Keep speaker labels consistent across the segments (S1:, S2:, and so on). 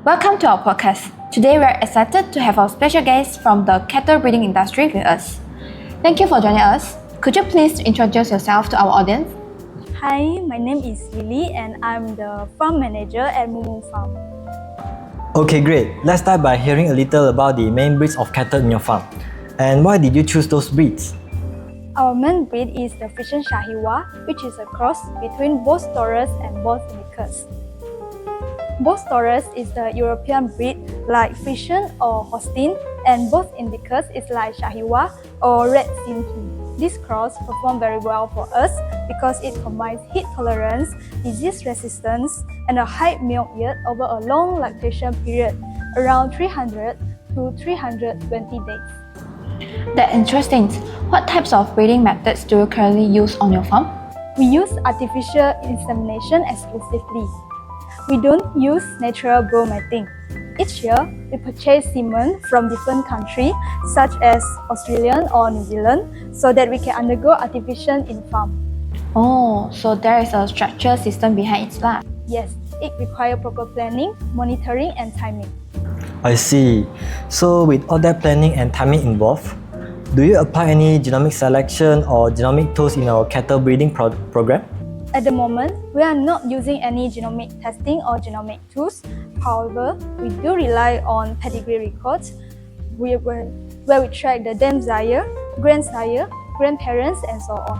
S1: Welcome to our podcast. Today we are excited to have our special guest from the cattle breeding industry with us. Thank you for joining us. Could you please introduce yourself to our audience?
S2: Hi, my name is Lily and I'm the farm manager at Mumu Farm.
S3: Okay, great. Let's start by hearing a little about the main breeds of cattle in your farm. And why did you choose those breeds?
S2: Our main breed is the Frisian Sahiwa, which is a cross between Bos Taurus and Bos Indicus. Bos Taurus is the European breed like Frisian or Holstein, and Bos Indicus is like Sahiwa or Red Simhi. This cross performs very well for us because it combines heat tolerance, disease resistance, and a high milk yield over a long lactation period, around 300 to 320 days.
S1: That's interesting. What types of breeding methods do you currently use on your farm?
S2: We use artificial insemination exclusively. We don't use natural bull mating. Each year, we purchase semen from different countries, such as Australia or New Zealand, so that we can undergo artificial in farm.
S1: Oh, so there is a structured system behind its life.
S2: Yes, it requires proper planning, monitoring, and timing.
S3: I see. So with all that planning and timing involved, do you apply any genomic selection or genomic tools in our cattle breeding program?
S2: At the moment, we are not using any genomic testing or genomic tools. However, we do rely on pedigree records where we track the dam sire, grandsire, grandparents, and so on.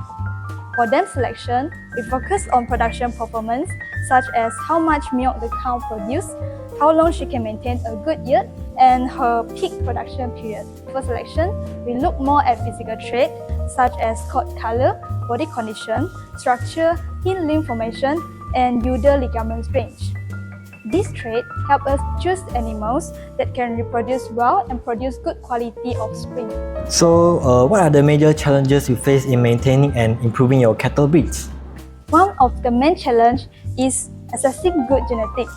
S2: For dam selection, we focus on production performance, such as how much milk the cow produces, how long she can maintain a good yield, and her peak production period. For selection, we look more at physical traits, such as coat color, body condition, structure, hind limb formation, and udal ligament range. These traits help us choose animals that can reproduce well and produce good quality offspring.
S3: So, what are the major challenges you face in maintaining and improving your cattle breeds?
S2: One of the main challenges is accessing good genetics.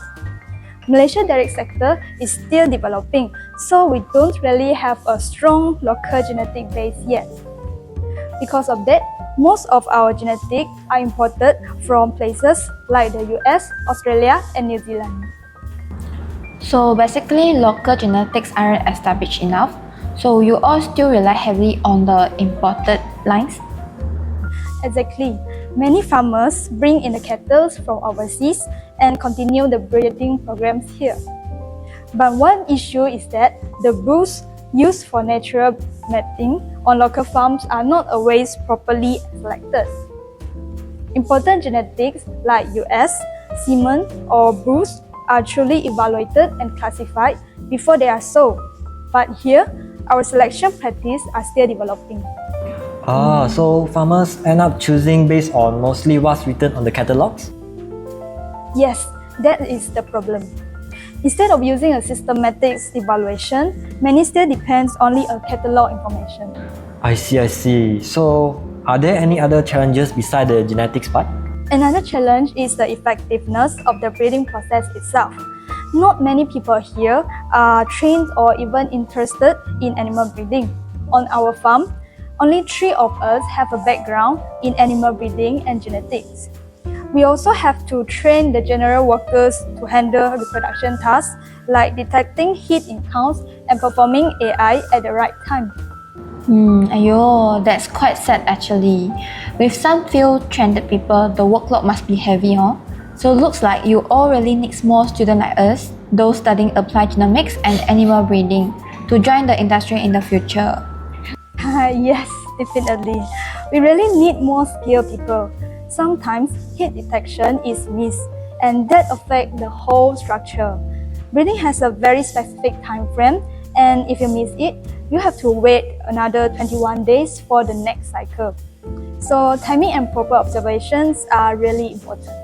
S2: Malaysia dairy sector is still developing, so we don't really have a strong local genetic base yet. Because of that, most of our genetics are imported from places like the US, Australia, and New Zealand.
S1: So basically, local genetics aren't established enough, so you all still rely heavily on the imported lines?
S2: Exactly. Many farmers bring in the cattle from overseas and continue the breeding programs here. But one issue is that the bulls used for natural mating on local farms are not always properly selected. Important genetics like US, semen, or bulls are truly evaluated and classified before they are sold. But here, our selection practices are still developing.
S3: So farmers end up choosing based on mostly what's written on the catalogs?
S2: Yes, that is the problem. Instead of using a systematic evaluation, many still depends only on catalog information.
S3: I see. So, are there any other challenges besides the genetics part?
S2: Another challenge is the effectiveness of the breeding process itself. Not many people here are trained or even interested in animal breeding. On our farm, only 3 of us have a background in animal breeding and genetics. We also have to train the general workers to handle reproduction tasks like detecting heat in cows and performing AI at the right time.
S1: That's quite sad actually. With some few trained people, the workload must be heavy, huh? So looks like you all really need more students like us, those studying applied genomics and animal breeding, to join the industry in the future.
S2: Yes, definitely. We really need more skilled people. Sometimes heat detection is missed, and that affects the whole structure. Breeding has a very specific time frame, and if you miss it, you have to wait another 21 days for the next cycle. So timing and proper observations are really important.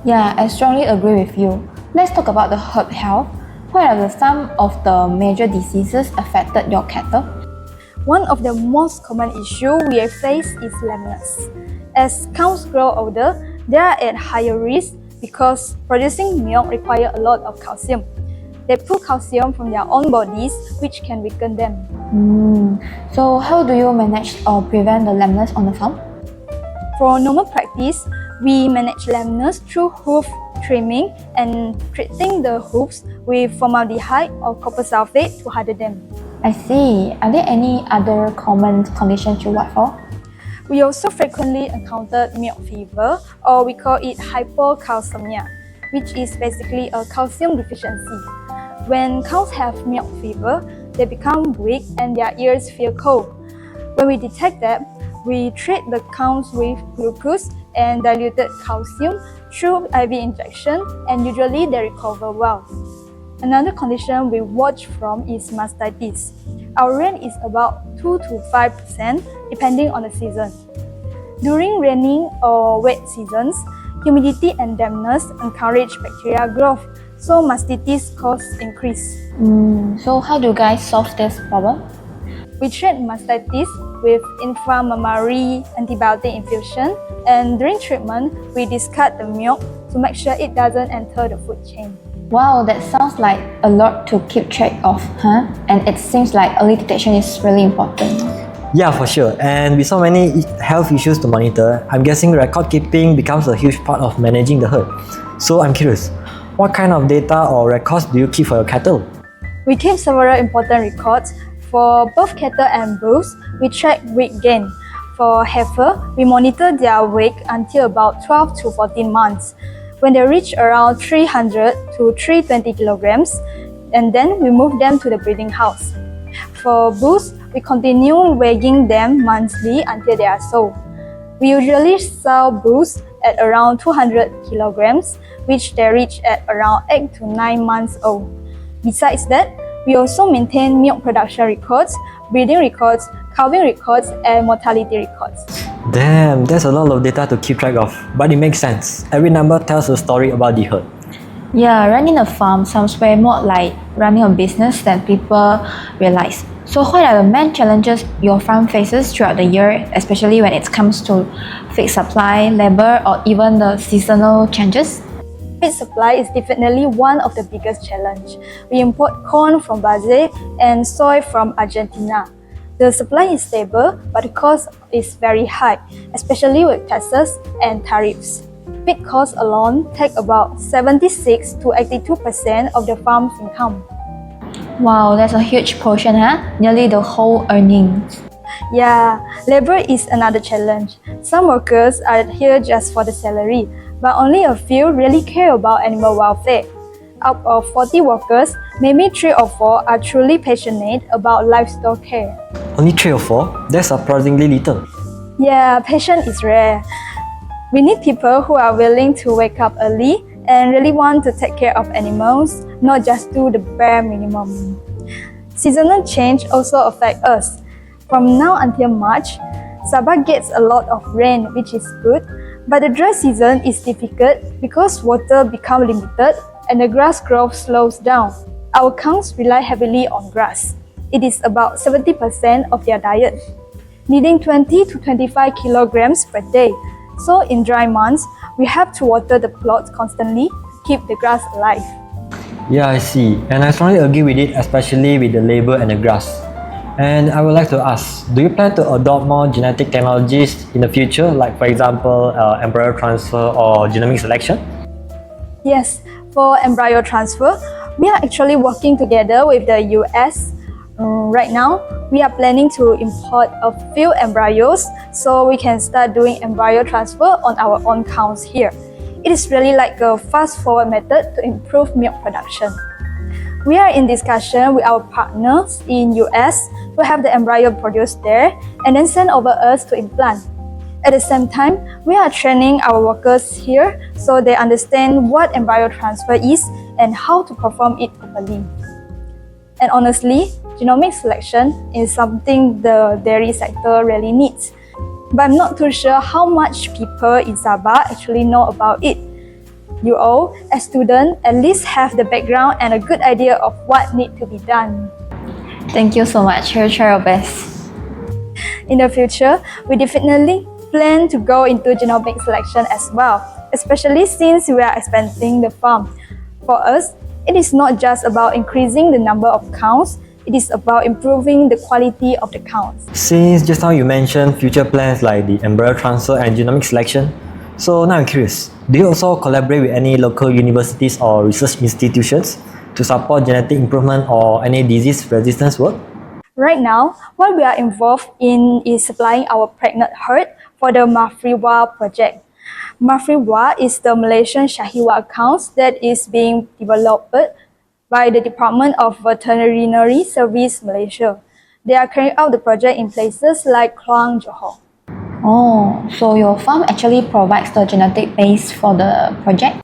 S1: Yeah, I strongly agree with you. Let's talk about the herd health. What are some of the major diseases affected your cattle?
S2: One of the most common issues we face is lameness. As cows grow older, they are at higher risk because producing milk requires a lot of calcium. They pull calcium from their own bodies, which can weaken them.
S1: So how do you manage or prevent the lameness on the farm?
S2: For normal practice, we manage lameness through hoof trimming and treating the hooves with formaldehyde or copper sulfate to harden them.
S1: I see. Are there any other common conditions you watch for?
S2: We also frequently encounter milk fever, or we call it hypocalcemia, which is basically a calcium deficiency. When cows have milk fever, they become weak and their ears feel cold. When we detect that, we treat the cows with glucose and diluted calcium through IV injection, and usually they recover well. Another condition we watch from is mastitis. Our range is about 2 to 5% depending on the season. During rainy or wet seasons, humidity and dampness encourage bacterial growth, so mastitis causes increase.
S1: So how do you guys solve this problem?
S2: We treat mastitis with inframammary antibiotic infusion, and during treatment, we discard the milk to make sure it doesn't enter the food chain.
S1: Wow, that sounds like a lot to keep track of, huh? And it seems like early detection is really important.
S3: Yeah, for sure. And with so many health issues to monitor, I'm guessing record keeping becomes a huge part of managing the herd. So I'm curious, what kind of data or records do you keep for your cattle?
S2: We keep several important records. For both cattle and bulls, we track weight gain. For heifer, we monitor their weight until about 12 to 14 months. When they reach around 300 to 320 kilograms, and then we move them to the breeding house. For bulls, we continue weighing them monthly until they are sold. We usually sell bulls at around 200 kilograms, which they reach at around 8 to 9 months old. Besides that, we also maintain milk production records, breeding records, calving records, and mortality records.
S3: Damn, there's a lot of data to keep track of, but it makes sense. Every number tells a story about the herd.
S1: Yeah, running a farm sounds way more like running a business than people realize. So what are the main challenges your farm faces throughout the year, especially when it comes to feed supply, labor, or even the seasonal changes?
S2: Feed supply is definitely one of the biggest challenges. We import corn from Brazil and soy from Argentina. The supply is stable, but the cost is very high, especially with taxes and tariffs. Feed costs alone take about 76 to 82% of the farm's income.
S1: Wow, that's a huge portion, huh? Nearly the whole earnings.
S2: Yeah, labor is another challenge. Some workers are here just for the salary, but only a few really care about animal welfare. Out of 40 workers, maybe 3 or 4 are truly passionate about livestock care.
S3: Only 3 or 4? That's surprisingly little.
S2: Yeah, passion is rare. We need people who are willing to wake up early and really want to take care of animals, not just do the bare minimum. Seasonal change also affects us. From now until March, Sabah gets a lot of rain, which is good, but the dry season is difficult because water becomes limited and the grass growth slows down. Our cows rely heavily on grass. It is about 70% of their diet, needing 20 to 25 kilograms per day. So in dry months, we have to water the plot constantly to keep the grass alive.
S3: Yeah, I see. And I strongly agree with it, especially with the labor and the grass. And I would like to ask, do you plan to adopt more genetic technologies in the future, like for example, embryo transfer or genomic selection?
S2: Yes, for embryo transfer, we are actually working together with the US. Right now, we are planning to import a few embryos so we can start doing embryo transfer on our own cows here. It is really like a fast-forward method to improve milk production. We are in discussion with our partners in US to have the embryo produced there and then send over us to implant. At the same time, we are training our workers here so they understand what embryo transfer is and how to perform it properly. And honestly, genomic selection is something the dairy sector really needs. But I'm not too sure how much people in Sabah actually know about it. You all, as students, at least have the background and a good idea of what needs to be done.
S1: Thank you so much. We'll try our best.
S2: In the future, we definitely plan to go into genomic selection as well, especially since we are expanding the farm. For us, it is not just about increasing the number of cows, it is about improving the quality of the cows.
S3: Since just now you mentioned future plans like the embryo transfer and genomic selection, So now I'm curious, do you also collaborate with any local universities or research institutions to support genetic improvement or any disease resistance work?
S2: Right now, what we are involved in is supplying our pregnant herd for the Mafriwa project. Mafriwa is the Malaysian Shahiwa cows that is being developed by the Department of Veterinary Service Malaysia. They are carrying out the project in places like Kluang, Johor.
S1: Oh, so your farm actually provides the genetic base for the project?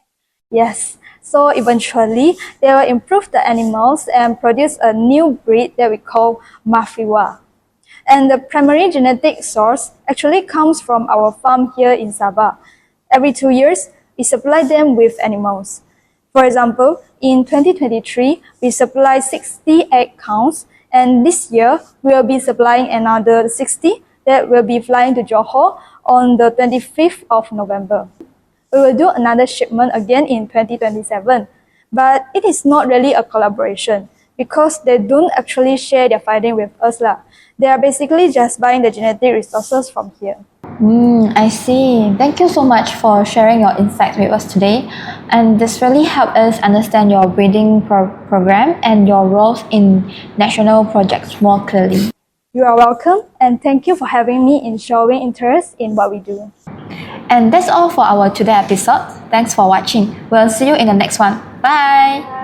S2: Yes, so eventually they will improve the animals and produce a new breed that we call Mafriwa. And the primary genetic source actually comes from our farm here in Sabah. Every 2 years, we supply them with animals. For example, in 2023, we supplied 60 egg counts, and this year we will be supplying another 60 that will be flying to Johor on the 25th of November. We will do another shipment again in 2027, but it is not really a collaboration because they don't actually share their finding with us lah. They are basically just buying the genetic resources from here.
S1: I see. Thank you so much for sharing your insights with us today. And this really helped us understand your breeding program and your roles in national projects more clearly.
S2: You are welcome, and thank you for having me in showing interest in what we do.
S1: And that's all for our today episode. Thanks for watching. We'll see you in the next one. Bye!